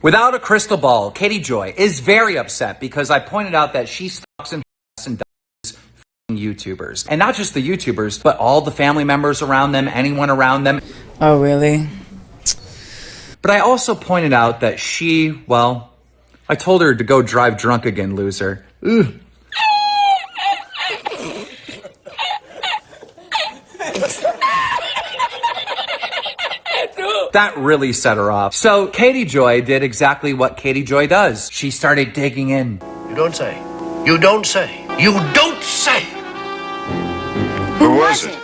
Without a crystal ball, Katie Joy is very upset because I pointed out that she stalks and does YouTubers. And not just the YouTubers, but all the family members around them, anyone around them. Oh, really? But I also pointed out that she, well, I told her to go drive drunk again, loser. Ugh. That really set her off. So Katie Joy did exactly what Katie Joy does. She started digging in. You don't say. You don't say. You don't say. Who was it?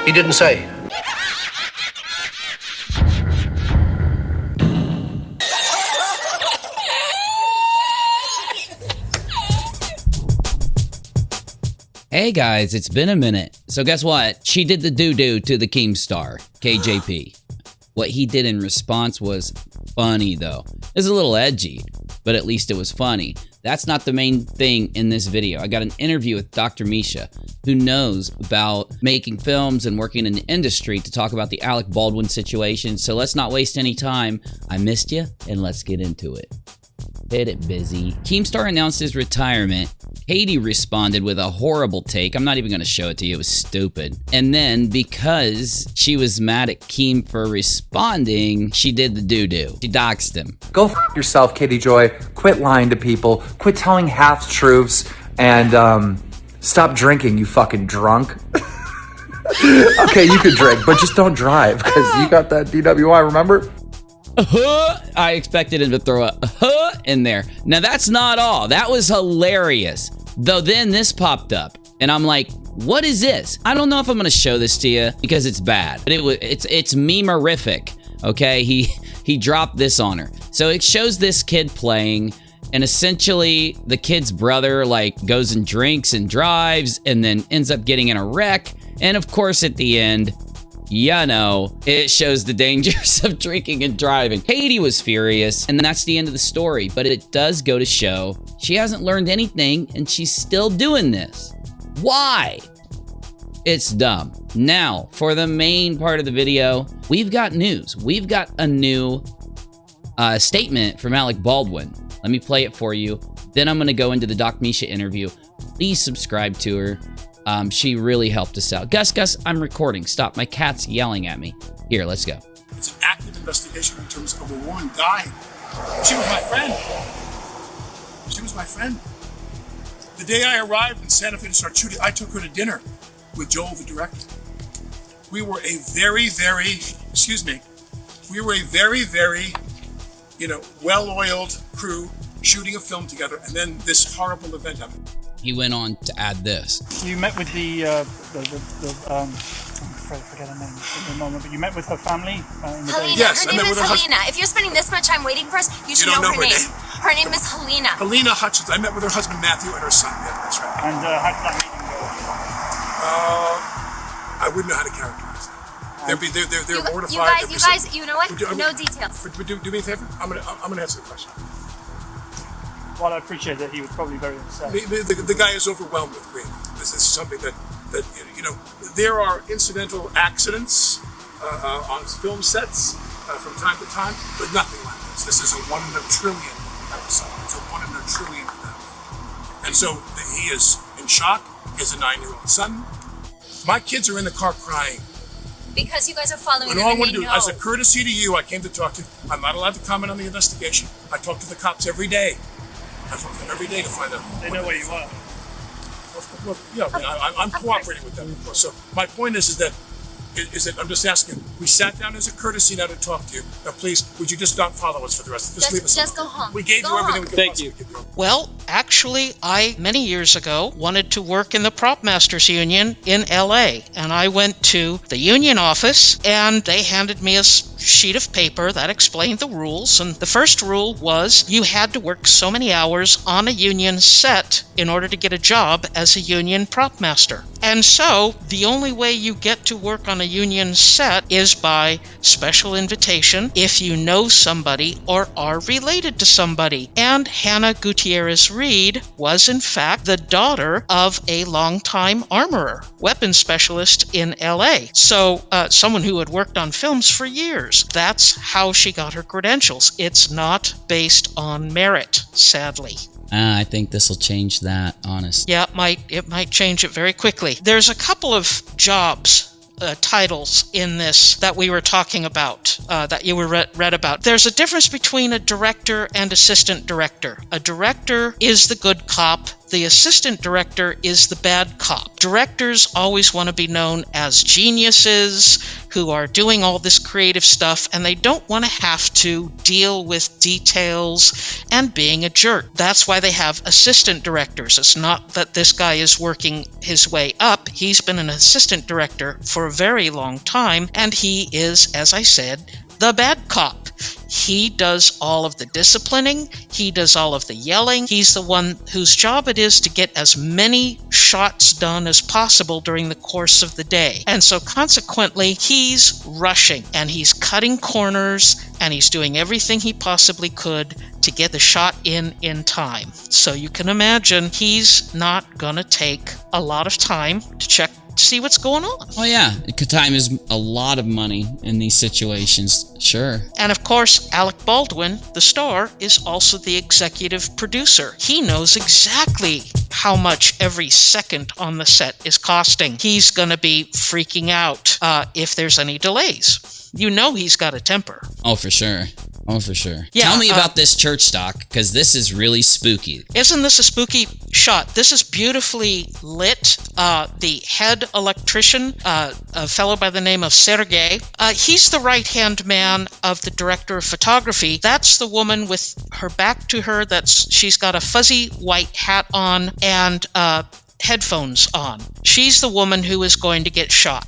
He didn't say. Hey guys, it's been a minute. So guess what? She did the doo-doo to the Keemstar, KJP. What he did in response was funny though. It's a little edgy, but at least it was funny. That's not the main thing in this video. I got an interview with Dr. Misha, who knows about making films and working in the industry, to talk about the Alec Baldwin situation. So let's not waste any time. I missed you, and let's get into it. Hit it, busy. Keemstar announced his retirement. Katie responded with a horrible take. I'm not even going to show it to you. It was stupid. And then, because she was mad at Keem for responding, she did the doo-doo. She doxed him. Go f yourself, Katie Joy. Quit lying to people. Quit telling half-truths. And stop drinking, you fucking drunk. Okay, you can drink, but just don't drive, because you got that DWI, remember? I expected him to throw a in there. Now that's not all. That was hilarious. Though then this popped up and I'm like, what is this? I don't know if I'm gonna show this to you because it's bad. But it's meme-erific. Okay, he dropped this on her. So it shows this kid playing, and essentially the kid's brother like goes and drinks and drives and then ends up getting in a wreck. And of course at the end, you know, it shows the dangers of drinking and driving. Katie was furious, and that's the end of the story. But it does go to show she hasn't learned anything, and she's still doing this. Why? It's dumb. Now, for the main part of the video, we've got news. We've got a new statement from Alec Baldwin. Let me play it for you. Then I'm going to go into the Dr. Misha interview. Please subscribe to her. She really helped us out. Gus, I'm recording. Stop. My cat's yelling at me. Here, let's go. It's an active investigation in terms of a woman dying. She was my friend. She was my friend. The day I arrived in Santa Fe to start shooting, I took her to dinner with Joel, the director. We were a very, well-oiled crew shooting a film together, and then this horrible event happened. He went on to add this. You met with the I'm afraid I forget her name at the moment, but you met with her family in the day? Yes, her name is Helena. If you're spending this much time waiting for us, you should know her name. Her name is Helena. Helena Hutchins. I met with her husband Matthew and her son. Yeah, that's right. And how did that meeting go? I wouldn't know how to characterize it. They're mortified. You guys, you know what? No details. But do me a favor. I'm gonna answer the question. Well, I appreciate that he was probably very upset. The guy is overwhelmed with grief. This is something that you know, there are incidental accidents on film sets from time to time, but nothing like this. This is a 1 in a trillion episode. It's a 1 in a trillion event. And so he is in shock. He has a 9-year-old son. My kids are in the car crying. Because you guys are following and all I want to do, as a courtesy to you, I came to talk to you. I'm not allowed to comment on the investigation. I talk to the cops every day. I talk to them every day to find out. They know where you are. Well, yeah, I'm cooperating with them, of course. So my point is that I'm just asking. We sat down as a courtesy now to talk to you. Now, please, would you just not follow us for the rest? Just leave us. Just go home. We gave you everything we could possibly give you. Well, actually, I, many years ago, wanted to work in the Prop Masters Union in LA. And I went to the union office, and they handed me a sheet of paper that explained the rules. And the first rule was you had to work so many hours on a union set in order to get a job as a union prop master. And so the only way you get to work on a union set is by special invitation if you know somebody or are related to somebody. And Hannah Gutierrez Reed was in fact the daughter of a longtime armorer, weapons specialist in LA. So someone who had worked on films for years. directors. That's how she got her credentials. It's not based on merit, sadly. I think this will change that, honestly. Yeah, it might change it very quickly. There's a couple of jobs, titles in this that we were talking about, that you were read about. There's a difference between a director and assistant director. A director is the good cop. The assistant director is the bad cop. Directors always want to be known as geniuses who are doing all this creative stuff, and they don't want to have to deal with details and being a jerk. That's why they have assistant directors. It's not that this guy is working his way up. He's been an assistant director for a very long time, and he is, as I said, the bad cop. He does all of the disciplining. He does all of the yelling. He's the one whose job it is to get as many shots done as possible during the course of the day. And so consequently, he's rushing and he's cutting corners and he's doing everything he possibly could to get the shot in time. So you can imagine he's not gonna take a lot of time to check see what's going on. Oh yeah, time is a lot of money in these situations, sure. And of course, Alec Baldwin, the star, is also the executive producer. He knows exactly how much every second on the set is costing. He's gonna be freaking out if there's any delays. You know he's got a temper. Oh, for sure. Oh, for sure. Yeah, Tell me about this church stock, because this is really spooky. Isn't this a spooky shot? This is beautifully lit. The head electrician, a fellow by the name of Sergei, he's the right-hand man of the director of photography. That's the woman with her back to her. She's got a fuzzy white hat on and headphones on. She's the woman who is going to get shot.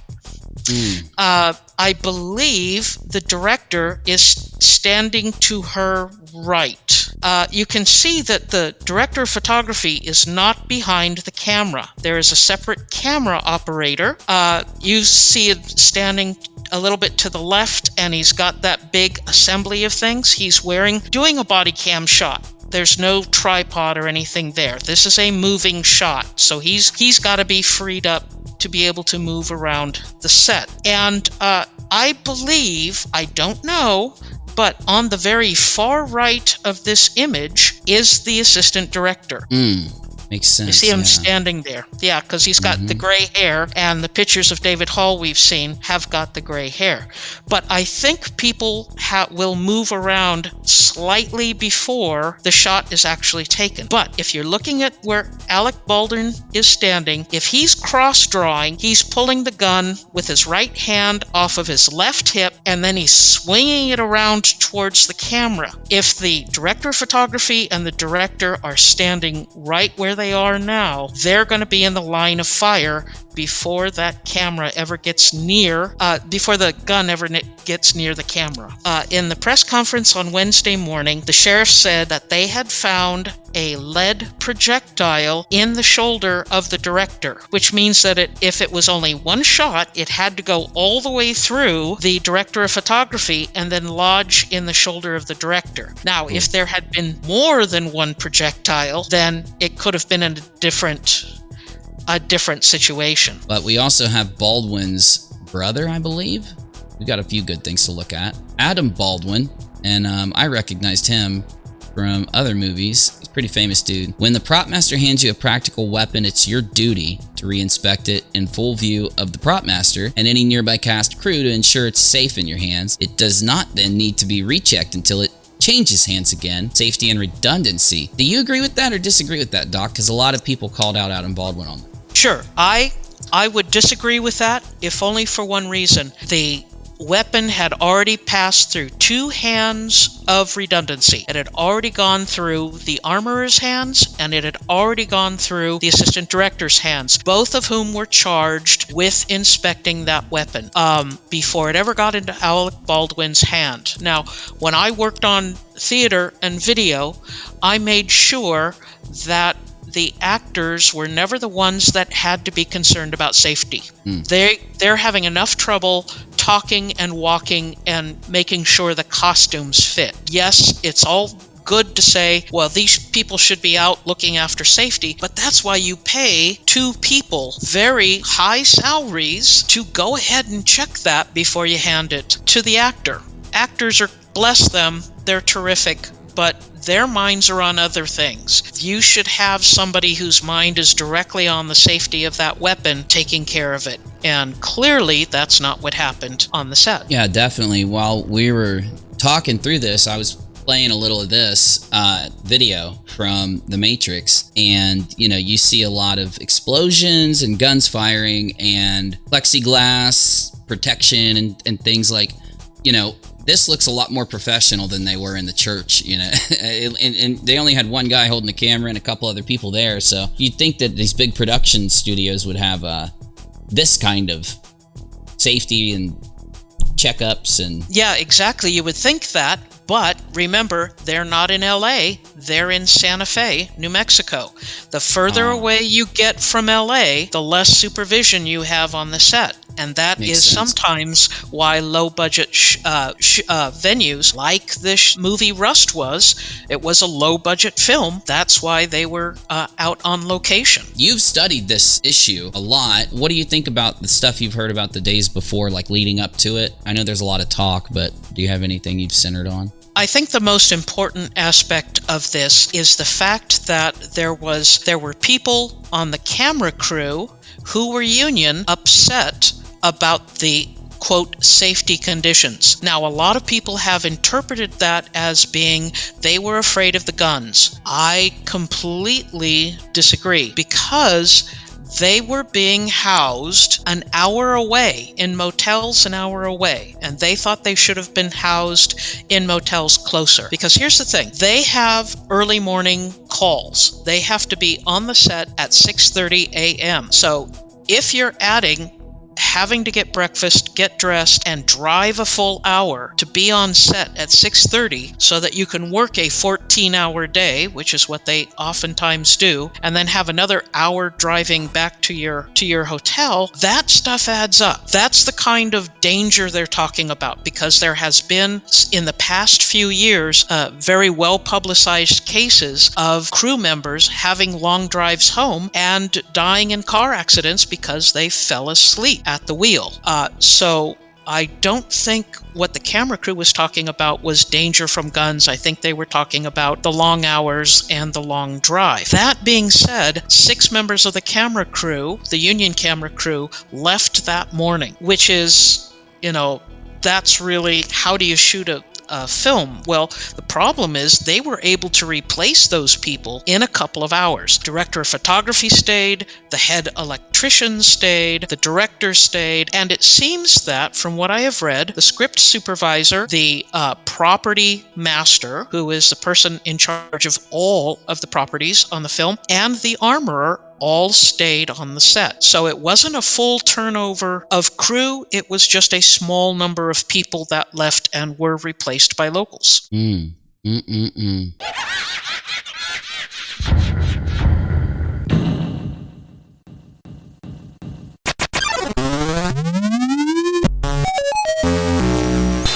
I believe the director is standing to her right. You can see that the director of photography is not behind the camera. There is a separate camera operator. You see him standing a little bit to the left, and he's got that big assembly of things. He's doing a body cam shot. There's no tripod or anything there. This is a moving shot, so he's got to be freed up to be able to move around the set. And I believe, I don't know, but on the very far right of this image is the assistant director. Makes sense. You see him standing there. Yeah, because he's got the gray hair, and the pictures of David Hall we've seen have got the gray hair. But I think people will move around slightly before the shot is actually taken. But if you're looking at where Alec Baldwin is standing, if he's cross-drawing, he's pulling the gun with his right hand off of his left hip, and then he's swinging it around towards the camera. If the director of photography and the director are standing right where they are now, they're going to be in the line of fire before that camera ever gets near, before the gun ever gets near the camera. In the press conference on Wednesday morning, the sheriff said that they had found a lead projectile in the shoulder of the director, which means that if it was only one shot, it had to go all the way through the director of photography and then lodge in the shoulder of the director. Now, if there had been more than one projectile, then it could have been in a different situation. But we also have Baldwin's brother, I believe. We got a few good things to look at. Adam Baldwin, and I recognized him from other movies. He's a pretty famous dude. When the prop master hands you a practical weapon, it's your duty to re-inspect it in full view of the prop master and any nearby cast crew to ensure it's safe in your hands. It does not then need to be rechecked until it changes hands again. Safety and redundancy. Do you agree with that or disagree with that, Doc? Because a lot of people called out Adam Baldwin on that. Sure. I would disagree with that, if only for one reason. The weapon had already passed through 2 hands of redundancy. It had already gone through the armorer's hands, and it had already gone through the assistant director's hands, both of whom were charged with inspecting that weapon before it ever got into Alec Baldwin's hand. Now, when I worked on theater and video, I made sure that the actors were never the ones that had to be concerned about safety. They're having enough trouble talking and walking and making sure the costumes fit. Yes, it's all good to say, well, these people should be out looking after safety, but that's why you pay 2 people very high salaries to go ahead and check that before you hand it to the actor. actors are, bless them, they're terrific, but their minds are on other things. You should have somebody whose mind is directly on the safety of that weapon taking care of it. And clearly, that's not what happened on the set. Yeah, definitely. While we were talking through this, I was playing a little of this video from The Matrix, and you see a lot of explosions and guns firing and plexiglass protection and things like, this looks a lot more professional than they were in the church, and they only had one guy holding the camera and a couple other people there. So you'd think that these big production studios would have this kind of safety and checkups and... Yeah, exactly. You would think that. But remember, they're not in LA, they're in Santa Fe, New Mexico. The further away you get from LA, the less supervision you have on the set. And that is sometimes why low-budget venues, like this movie Rust was, it was a low-budget film. That's why they were out on location. You've studied this issue a lot. What do you think about the stuff you've heard about the days before, like leading up to it? I know there's a lot of talk, but do you have anything you've centered on? I think the most important aspect of this is the fact that there were people on the camera crew who were union upset about the quote safety conditions. Now, a lot of people have interpreted that as being they were afraid of the guns. I completely disagree, because they were being housed an hour away in motels an hour away, and they thought they should have been housed in motels closer. Because here's the thing, they have early morning calls. They have to be on the set at 6:30 a.m. So if you're adding having to get breakfast, get dressed, and drive a full hour to be on set at 6:30 so that you can work a 14-hour day, which is what they oftentimes do, and then have another hour driving back to your hotel, that stuff adds up. That's the kind of danger they're talking about, because there has been, in the past few years, very well-publicized cases of crew members having long drives home and dying in car accidents because they fell asleep at the wheel. So I don't think what the camera crew was talking about was danger from guns. I think they were talking about the long hours and the long drive. That being said, 6 members of the camera crew, the union camera crew, left that morning, which is, that's really, how do you shoot a film? Well, the problem is they were able to replace those people in a couple of hours. Director of photography stayed, the head electrician stayed, the director stayed, and it seems that, from what I have read, the script supervisor, the property master, who is the person in charge of all of the properties on the film, and the armorer all stayed on the set. So it wasn't a full turnover of crew, it was just a small number of people that left and were replaced by locals.